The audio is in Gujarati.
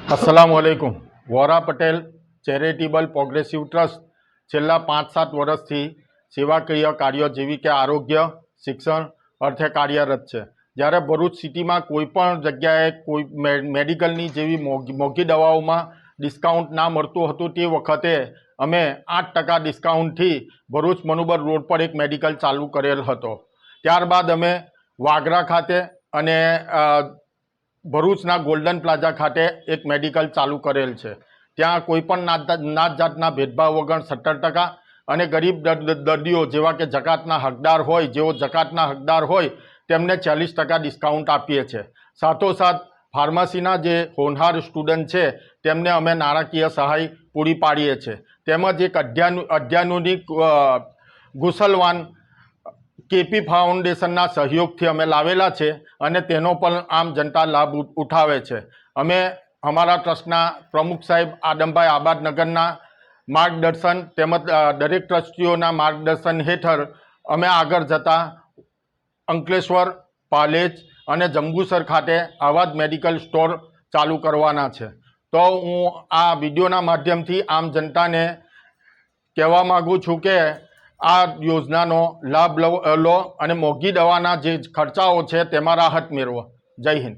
अस्सलामुअलैकुम। Vora Patel charitable progressive trust छेल्ला 5-7 वर्षथी सेवाकीय कार्यों जेवी के आरोग्य शिक्षण अर्थे कार्यरत है। જ્યારે ભરૂચ સિટીમાં કોઈપણ જગ્યાએ કોઈ મેડિકલની જેવી મોંઘી દવાઓમાં ડિસ્કાઉન્ટ ના મળતું હતું તે વખતે અમે 8% ડિસ્કાઉન્ટથી ભરૂચ મનુબર રોડ પર એક મેડિકલ ચાલુ કરેલ હતો। ત્યારબાદ અમે વાગરા ખાતે અને ભરૂચના ગોલ્ડન પ્લાઝા ખાતે એક મેડિકલ ચાલુ કરેલ છે। ત્યાં કોઈપણ નાત જાતના ભેદભાવ વગર 70% અને ગરીબ દર્દીઓ જેવા કે જકાતના હકદાર હોય, જેઓ જકાતના હકદાર હોય તેમને 40% ડિસ્કાઉન્ટ આપીએ છીએ। સાથોસાથ ફાર્મસીના જે હોનહાર સ્ટુડન્ટ છે તેમને અમે નાણાકીય સહાય પૂરી પાડીએ છીએ। તેમજ એક અત્યાધુનિક ગુસલવાન કેપી ફાઉન્ડેશનના સહયોગથી અમે લાવેલા છે અને તેનો પણ આમ જનતા લાભ ઉઠાવે છે। અમે અમારા ટ્રસ્ટના પ્રમુખ સાહેબ આદમભાઈ આબાદનગરના માર્ગદર્શન તેમજ દરેક ટ્રસ્ટીઓના માર્ગદર્શન હેઠળ અમે આગળ જતા અંકલેશ્વર, પાલેજ અને જંબુસર ખાતે આવા જ મેડિકલ સ્ટોર ચાલુ કરવાના છે। તો હું આ વિડીયોના માધ્યમથી આમ જનતાને કહેવા માગું છું કે આ યોજનાનો લાભ લો અને મોંઘી દવાના જે ખર્ચાઓ છે તેમાં રાહત મેળવો। જય હિન્દ।